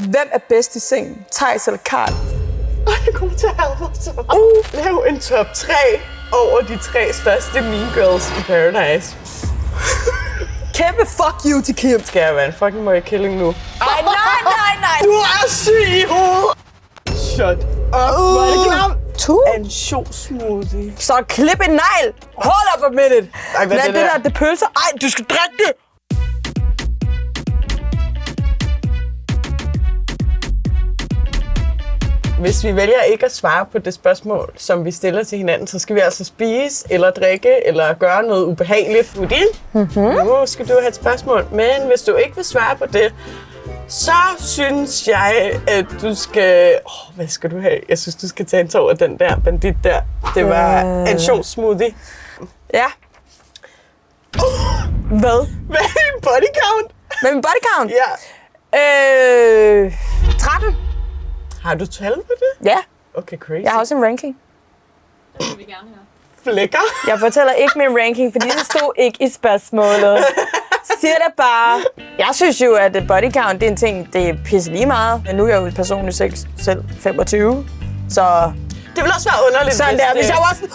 Hvem er bedst i sengen? Theis eller Karl? Jeg kommer til at have mig så meget. Lav en top 3 over de 3 største Mean Girls i Paradise. Kæmpe fuck you til Kim. Skal jeg være en fucking møgkilling nu? Ej, nej. Du er syg i hovedet! Shut up. Hvor er det klamt? Ansjovsmoothie. Så klip en negl. Hold up a minute. Ej, hvad er det der? Det pølser. Ej, du skal drikke det. Hvis vi vælger ikke at svare på det spørgsmål, som vi stiller til hinanden, så skal vi altså spise, eller drikke, eller gøre noget ubehageligt. Udin, nu skal du have et spørgsmål. Men hvis du ikke vil svare på det, så synes jeg, at du skal... hvad skal du have? Jeg synes, du skal tage en tår af den der bandit der. Det var ansjovsmoothie. Ja. Hvad? Hvad er din body count? Med min body count? Ja. 13. Har du tal på det? Ja. Okay, crazy. Jeg har også en ranking. Det vil vi gerne høre. Flækker. Jeg fortæller ikke min ranking, fordi det stod ikke i spørgsmålet. Siger det bare. Jeg synes jo, at body count, det er en ting, det er pisse lige meget. Men nu er jeg jo personligt selv 25, så... Det vil også være underligt, sådan der, hvis jeg var sådan,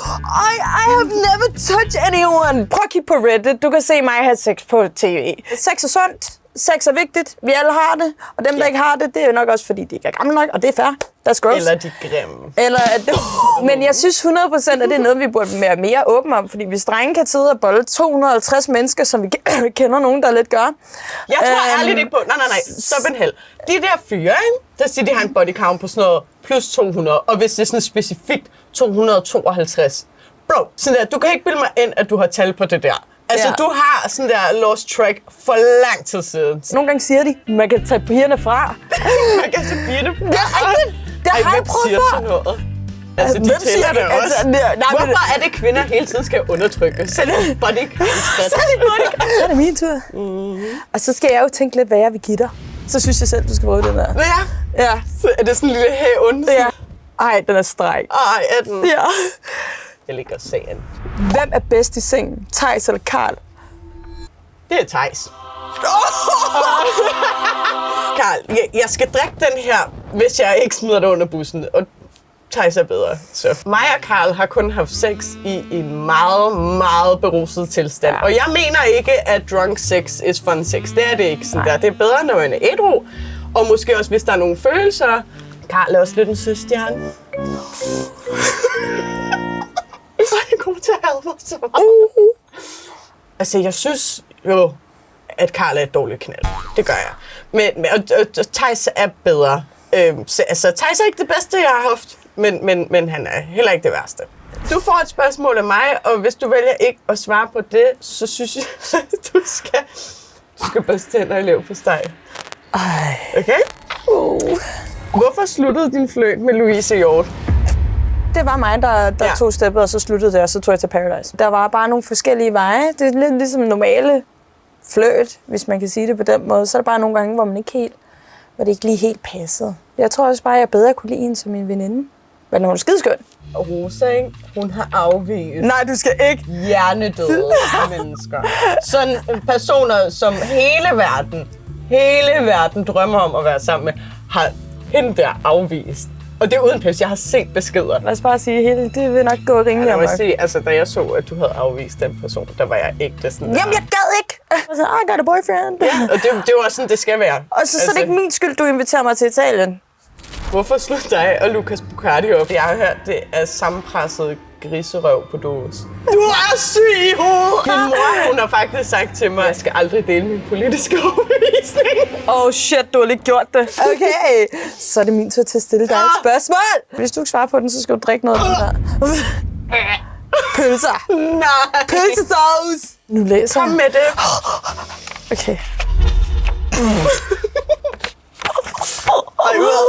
I have never touched anyone. Prøv at kigge på Reddit. Du kan se mig have sex på tv. Sex er sundt. Sex er vigtigt. Vi alle har det. Og dem, der ikke har det, det er jo nok også, fordi de ikke er gamle nok. Og det er fair. That's gross. Eller de grimme. Eller at det, men jeg synes 100%, at det er noget, vi burde være mere åbne om. Fordi hvis drenge kan sidde og bolde 250 mennesker, som vi kender nogen, der lidt gør. Jeg tror ærligt ikke på... Nej. Stop en held. De der fyre, ikke? Der siger, de har en body count på sådan noget plus 200. Og hvis det er sådan specifikt 252. Bro, sådan der, du kan ikke bilde mig ind, at du har tal på det der. Altså, du har sådan der lost track for lang tid siden. Nogle gange siger de, man kan tage pigerne fra. Man kan tage pigerne fra. Det er rigtigt. Det har jeg prøvet før. Altså, de hvem siger tæller det? det også. Altså, hvorfor er det, kvinder hele tiden skal undertrykke? Selv body count. Så er det min tur. Og så skal jeg jo tænke lidt, hvad jeg vil give dig. Så synes jeg selv, du skal prøve den der. Ja. Så er det sådan en lille hævn? Ja. Ej, den er stræk. Ej, er den? Ja. Jeg ligger og sagen. Hvem er bedst i sengen? Theis eller Karl? Det er Theis. Karl, jeg skal drikke den her, hvis jeg ikke smider dig under bussen. Og Theis er bedre. Så mig og Karl har kun haft sex i en meget, meget beruset tilstand. Ja. Og jeg mener ikke, at drunk sex is fun sex. Det er det ikke sådan der. Det er bedre, når man er ædru. Og måske også, hvis der er nogle følelser. Karl er også lidt en søstjerne. Jeg kommer til at have mig så meget. Altså, jeg synes jo, at Karl er et dårligt knald. Det gør jeg. Men Theis er bedre. Altså, Theis er ikke det bedste, jeg har haft, men han er heller ikke det værste. Du får et spørgsmål af mig, og hvis du vælger ikke at svare på det, så synes jeg, at du skal børste tænder i leverpostej. Okay? Hvorfor sluttede din fløjt med Louise Hjort? Det var mig, der tog steppet, og så sluttede det, og så tog jeg til Paradise. Der var bare nogle forskellige veje. Det er lidt ligesom normale fløjt, hvis man kan sige det på den måde. Så er der bare nogle gange, hvor det ikke lige helt passede. Jeg tror også bare, at jeg bedre kunne lide hende som min veninde. Men hun er skideskøn. Rosa, ikke? Hun har afvist. Nej, du skal ikke. Hjernedøde mennesker. Sådan personer, som hele verden drømmer om at være sammen med, har hende der afvist. Og det er uden pæs. Jeg har set beskeder. Lad os bare sige, det vil nok gå rimelig amok. Altså, da jeg så, at du havde afvist den person, der var jeg ikke sådan der. Jamen, jeg gad ikke! Altså, I got a boyfriend. Ja, og det var sådan, det skal være. Og så er det ikke min skyld, du inviterer mig til Italien. Hvorfor slog dig og Lucas Buccardi op? Jeg har hørt, det er sammenpresset griserøv på dås. Du er syg i hovedet! Min mor, hun har faktisk sagt til mig, at jeg skal aldrig dele min politiske overbevisning. Oh shit, du har lige gjort det. Okay, så er det min tur til at stille dig et spørgsmål. Hvis du ikke svarer på den, så skal du drikke noget af den der. Pølser. Nej. Pølsesauce. Nu læser Kom med det. Okay.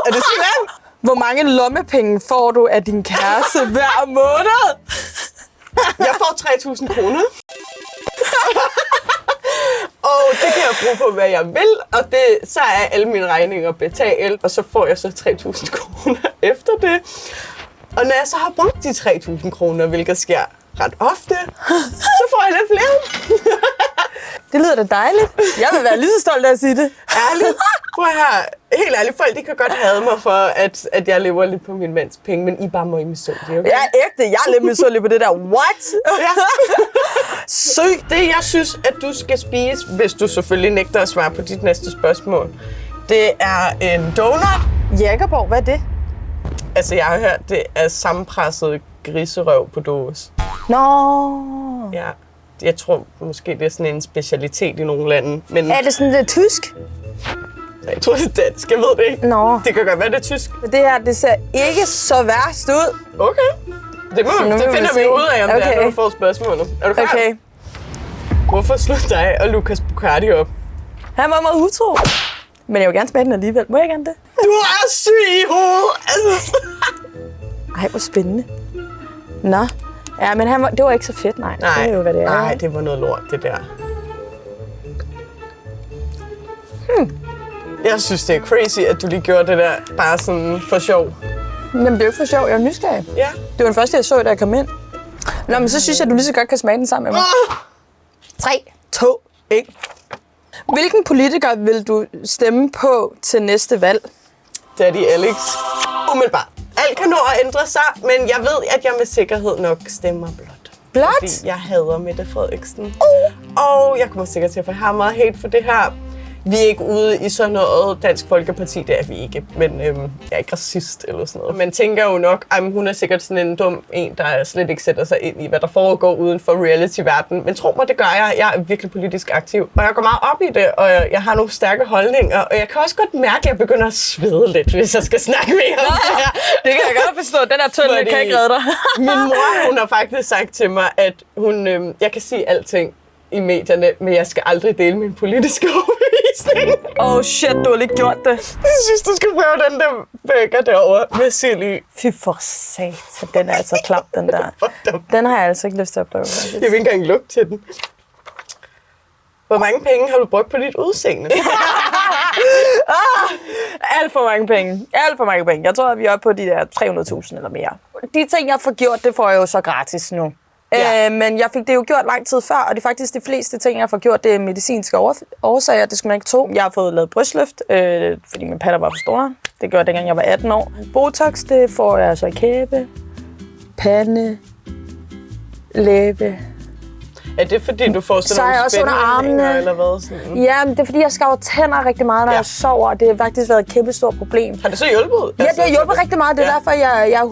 Er det slemt? Hvor mange lommepenge får du af din kæreste hver måned? Jeg får 3.000 kroner. Og det kan jeg bruge på, hvad jeg vil. Og så er alle mine regninger betalt. Og så får jeg så 3.000 kroner efter det. Og når jeg så har brugt de 3.000 kroner, hvilket sker ret ofte, så får jeg lidt flere. Det lyder da dejligt. Jeg vil være lige så stolt af at sige det. Ærligt. Prøv her. Helt ærligt, folk de kan godt hade mig for, at jeg lever lidt på min mands penge, men I bare må i misundelige, okay? Jeg er ægte. Jeg er lidt misundelig på det der. What? Ja. Sygt. Det, jeg synes, at du skal spise, hvis du selvfølgelig nægter at svare på dit næste spørgsmål, det er en donut. Jægerborg, hvad er det? Altså, jeg har hørt, det er sammenpresset griserøv på dåse. Nå. Ja. Jeg tror måske, det er sådan en specialitet i nogle lande. Men Er det sådan det tysk? jeg tror, det er dansk. Jeg ved det ikke. Nå. Det kan godt være, det er tysk. Det her, det ser ikke så værst ud. Okay. Det finder vi ud af, om det er, når du får spørgsmålet. Er du klar? Okay. Hvorfor slog dig og Lucas Buccardi op? Han var meget utro. Men jeg vil gerne smage den alligevel. Må jeg gerne det? Du er syg i hovedet! Altså. Ej, hvor spændende. Nå. Ja, men det var ikke så fedt, nej. Det er jo, hvad det er. Nej, det var noget lort, det der. Jeg synes, det er crazy, at du lige gjorde det der bare sådan for sjov. Jamen, det er jo ikke for sjov. Jeg er nysgerrig. Ja. Det var den første, jeg så, da jeg kom ind. Nå, men så synes jeg, at du lige så godt kan smage den sammen med mig. 3, 2, 1. Hvilken politiker vil du stemme på til næste valg? Daddy Alex. Umiddelbart. Alt kan nå at ændre sig, men jeg ved, at jeg med sikkerhed nok stemmer blot. Blot? Fordi jeg hader Mette Frederiksen. Og jeg kommer sikkert til at få her meget hate for det her. Vi er ikke ude i sådan noget Dansk Folkeparti, det er vi ikke. Men jeg er ikke racist eller sådan noget. Man tænker jo nok, at hun er sikkert sådan en dum en, der slet ikke sætter sig ind i, hvad der foregår uden for reality-verdenen. Men tro mig, det gør jeg. Jeg er virkelig politisk aktiv. Og jeg går meget op i det, og jeg har nogle stærke holdninger. Og jeg kan også godt mærke, at jeg begynder at svede lidt, hvis jeg skal snakke mere om det her. Det kan jeg godt forstå. Den her tunnel kan ikke redde dig. Min mor, hun har faktisk sagt til mig, at jeg kan sige alting i medierne, men jeg skal aldrig dele min politiske overbevisning. Oh shit, du har lige gjort det. Jeg synes, du skal prøve den der burger derovre med sild i. Fy for satan, den er altså klam, den der. Den har jeg altså ikke lyst til at prøve. Jeg vil ikke engang lugte til den. Hvor mange penge har du brugt på dit udseende? Alt for mange penge. Alt for mange penge. Jeg tror, at vi er oppe på de der 300.000 eller mere. De ting, jeg får gjort, det får jeg jo så gratis nu. Ja. Men jeg fik det jo gjort lang tid før, og det er faktisk de fleste ting, jeg får gjort, det er medicinske årsager. Det skulle man ikke tro. Jeg har fået lavet brystløft, fordi mine patter var for store. Det gjorde jeg, dengang jeg var 18 år. Botox, det får jeg så i kæbe, pande, læbe. Er det fordi, du får sådan så nogle også under armene. Eller hvad? Sådan? Ja, men det er fordi, jeg skaver tænder rigtig meget, når jeg sover, og det har faktisk været et kæmpe stort problem. Har det så hjulpet? Ja, det har hjulpet rigtig meget. Det er derfor, jeg er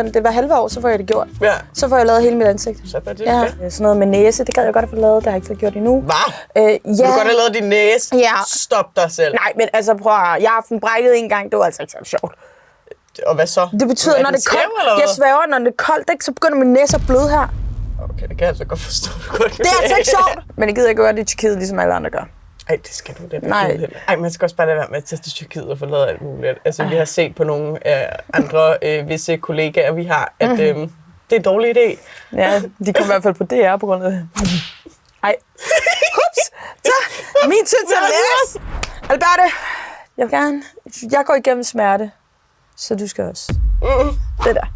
100%. Det var halve år, så får jeg det gjort. Ja. Så får jeg lavet hele mit ansigt. Så er det ja. Sådan noget med næse, det gad jeg godt at få lavet. Det har jeg ikke fået gjort endnu. Hvad? Ja. Du kan godt have lavet din næse. Ja. Stop dig selv. Nej, men altså prøv at, jeg har haft en brækket en gang. Det var altså ikke så sjovt. Og hvad så? Det betyder, når det er koldt, jeg svæver, når det er koldt, ikke, så begynder min næse at bløde her. Okay, det kan jeg altså godt forstå. Det er altså ikke sjovt. Men jeg gider ikke gøre det i Tyrkiet, ligesom alle andre gør. Ej, det skal du da. Nej. Ej, man skal også bare lade være med at tage til Tyrkiet og få lavet alt muligt. Altså, vi har set på nogle andre visse kollegaer, vi har, at det er en dårlig idé. Ja, de kom i hvert fald på DR på grund af det. Ej. Ups. Så, min tid til at læse. Alberte, jeg går igennem smerte, så du skal også. Det der.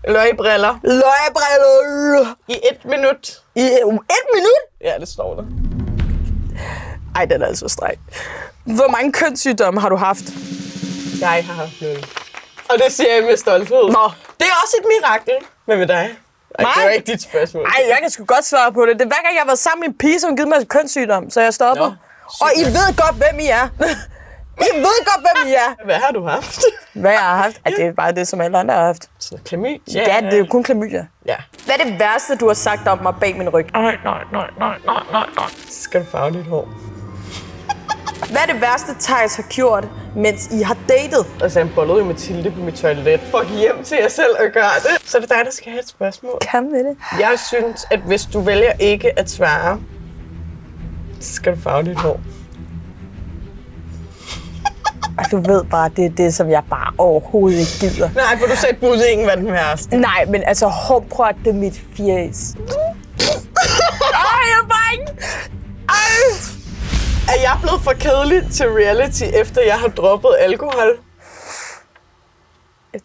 Løgbriller. Løgbriller. I 1 minut. I 1 minut? Ja, det står der. Ej, den er altså streng. Hvor mange kønssygdomme har du haft? Jeg har haft 0. Og det siger jeg med stolthed. Nå. Det er også et mirakel. Hvad med dig? Ej, det var ikke dit spørgsmål. Ej, jeg kan sgu godt svare på det. Det er hver gang, jeg har været sammen med en pige, som har givet mig kønssygdom, så jeg stopper. Nå, og I ved godt, hvem I er. I ved godt, hvem I er. Hvad har du haft? Hvad jeg har haft? Det er bare det, som alle andre har haft. Så klamydia? Ja, det er jo kun klamydia. Ja. Hvad er det værste, du har sagt om mig bag min ryg? Nej. Skal du farve dit hår? Hvad er det værste, Theis har gjort, mens I har datet? Altså, han bollede jo Mathilde på mit toilet. Fuck hjem til jer selv og gør det. Så er det dig, der skal have et spørgsmål. Kom med det. Jeg synes, at hvis du vælger ikke at svare, så skal du farve dit hår. Og du ved bare, det er det, som jeg bare overhovedet ikke gider. Nej, for du sagde, at buddingen var den værste. Nej, men altså, hårdprøgte mit fjes. Jeg er bange! Er jeg blevet for kedelig til reality, efter jeg har droppet alkohol?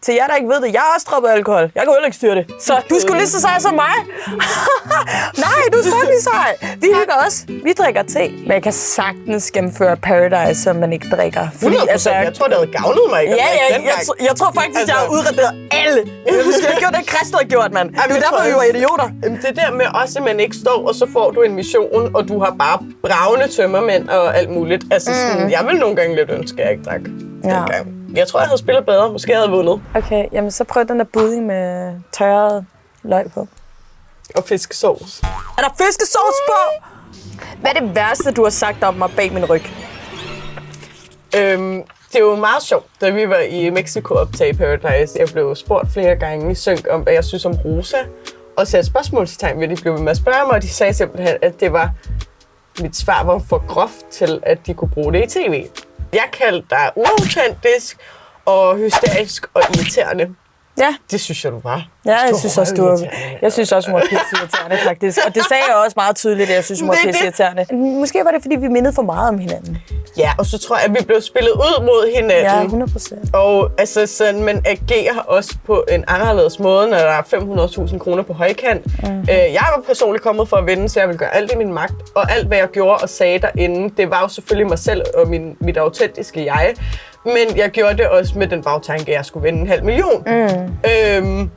til jer, der ikke ved det, jeg har også droppet alkohol. Jeg kan heller ikke styre det. Så du skulle lige så sej som mig. Nej, du er fucking sej. Vi hygger også. Vi drikker te. Men jeg kan sagtens gennemføre Paradise, som man ikke drikker. Fordi, 100%. Jeg tror, det havde gavnet mig. Ikke? Jeg tror faktisk, jeg har udraderet alle. Hvis jeg havde gjort det, Christel havde gjort, mand. Det er derfor, vi var idioter. Det der med også, at man ikke står, og så får du en mission, og du har bare bravende tømmermænd og alt muligt. Altså, sådan, jeg vil nogle gange lidt ønske, at jeg ikke drak dengang. Jeg tror, jeg havde spillet bedre. Måske jeg havde vundet. Okay, jamen så prøv den der budding med tørret løg på. Og fiskesauce. Er der fiskesauce på? Hvad er det værste, du har sagt om mig bag min ryg? Det er jo meget sjovt, da vi var i Mexico optage Paradise. Jeg blev spurgt flere gange i synk om, hvad jeg synes om Rosa. Og satte spørgsmålstegn ved, de blev ved med at spørge mig, og de sagde simpelthen, at det var mit svar var for groft til, at de kunne bruge det i tv. Jeg kaldte dig uautentisk og hysterisk og irriterende. Ja. Det synes jeg, du var. Ja, jeg synes også, hun var pisseirriterende, faktisk. Og det sagde jeg også meget tydeligt, at jeg synes, hun var pisseirriterende. Måske var det, fordi vi mindede for meget om hinanden. Ja, og så tror jeg, at vi blev spillet ud mod hinanden. Ja, 100%. Og altså, sådan, man agerer også på en anderledes måde, når der er 500.000 kroner på højkant. Jeg var personligt kommet for at vinde, så jeg ville gøre alt i min magt. Og alt, hvad jeg gjorde og sagde derinde, det var jo selvfølgelig mig selv og mit autentiske jeg. Men jeg gjorde det også med den bagtanke, at jeg skulle vinde 500.000.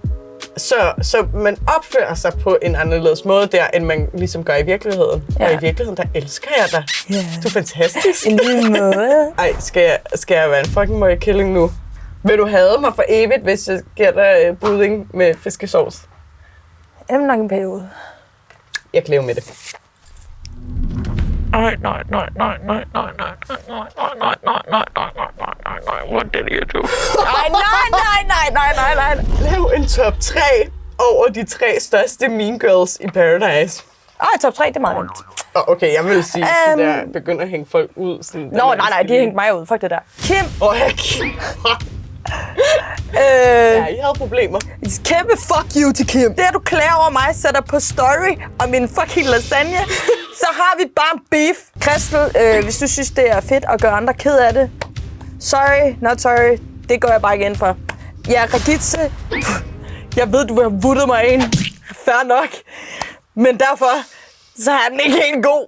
Så man opfører sig på en anderledes måde der, end man ligesom gør i virkeligheden. Ja. Og i virkeligheden, der elsker jeg dig. Yeah. Du er fantastisk. En lille måde. Ej, skal jeg være en fucking møgkilling nu? Vil du hade mig for evigt, hvis jeg giver dig budding med fiskesauce? Det er nok en periode. Jeg kan leve med det. Nej. What did you do? Nej. Lav en top 3 over de 3 største mean girls i Paradise. Top 3, det er meget nemt. Okay, jeg vil sige, at der begynder at hænge folk ud. Sådan, Nej, de har hængt mig ud. Fuck det der. Kim! Kim! Ja, I havde problemer. Kæmpe fuck you til Kim. Det, at du klager over mig, sætter på story og min fucking lasagne, så har vi bare beef. Christel, hvis du synes, det er fedt at gøre andre ked af det, sorry, not sorry, det går jeg bare igen for. Ja, Regitze, jeg ved, du vil have vuttet mig ind. Fair nok. Men derfor, så er den ikke helt god.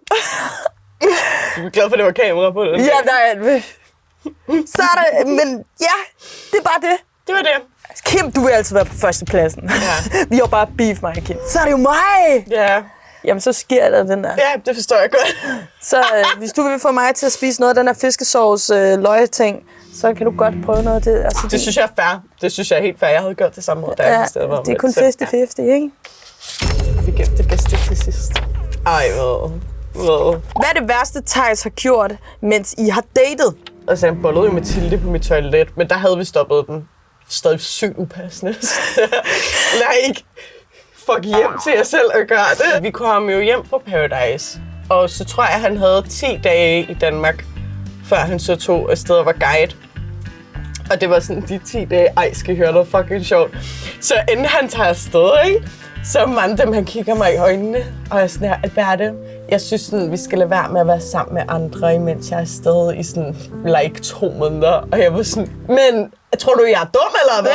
Du er glad for, at det var kamera på den? Ja, nej. Så er det, men ja, det er bare det. Det var det. Kim, du vil altid være på førstepladsen. Ja. Vi har bare beef, mig og Kim. Så er det jo mig! Ja. Jamen, så sker der den der. Ja, det forstår jeg godt. Så hvis du vil få mig til at spise noget af den her fiskesauce løgting, så kan du godt prøve noget af det. Altså, det synes jeg er fair. Det synes jeg er helt fair. Jeg havde gjort det samme måde, da jeg det er kun 50-50, ikke? Vi gemte det bedste til sidst. Ej, Hvad er det værste, Theis har gjort, mens I har datet? Altså, jeg bollede jo Mathilde på mit toilet, men der havde vi stoppet den. Stadig sygt upassende. Like, fuck hjem til jer selv at gøre det. Vi kom jo hjem fra Paradise, og så tror jeg, han havde 10 dage i Danmark, før han så tog afsted og var guide. Og det var sådan de 10 dage, skal I høre noget fucking sjovt. Så inden han tager afsted, ikke? Så Mandem, han kigger mig i øjnene, og jeg er sådan her, Alberte, jeg synes sådan, vi skal lade være med at være sammen med andre, imens jeg er afsted i sådan, like 2 måneder. Og jeg var sådan, men tror du, jeg er dum eller hvad?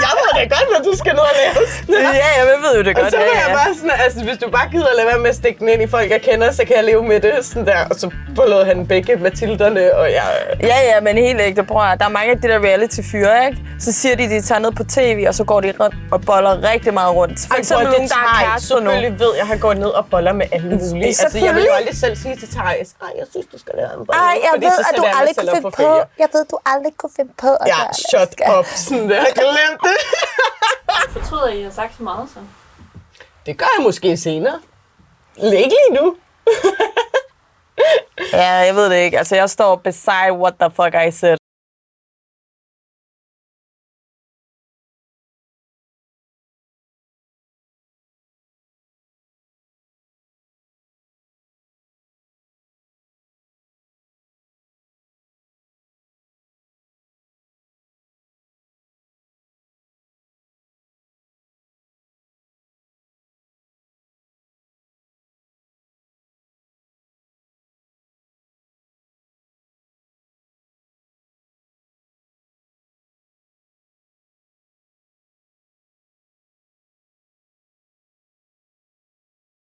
Jeg ved da godt, hvad du skal ned og lave. Ja, jeg ved jo det godt. Og så var jeg bare sådan, altså hvis du bare gider at lade være med at stikke den ind i folk, jeg kender, så kan jeg leve med det. Sådan der. Og så forlod han begge Mathilderne, og jeg... Ja, men helt ægte, bror. Der er mange af de der reality-fyre, ikke? Så siger de tager ned på tv, og så går de rundt og boller rigtig meget rundt. For eksempel nogen, der er kærester nu. Selvfølgelig ved jeg, at han går ned og boller med alle mulige. Altså, jeg vil jo aldrig selv sige til Theis, jeg synes, du skal lade ham bolle. Jeg ved, at du aldrig kunne finde på. Jeg ved, du aldrig kunne finde på. Ja, shut up. Sådan der. Jeg glemte det. Fortryder I har sagt så meget, så? Det gør jeg måske senere. Ikke lige nu. Ja, jeg ved det ikke. Altså, jeg står beside what the fuck I said.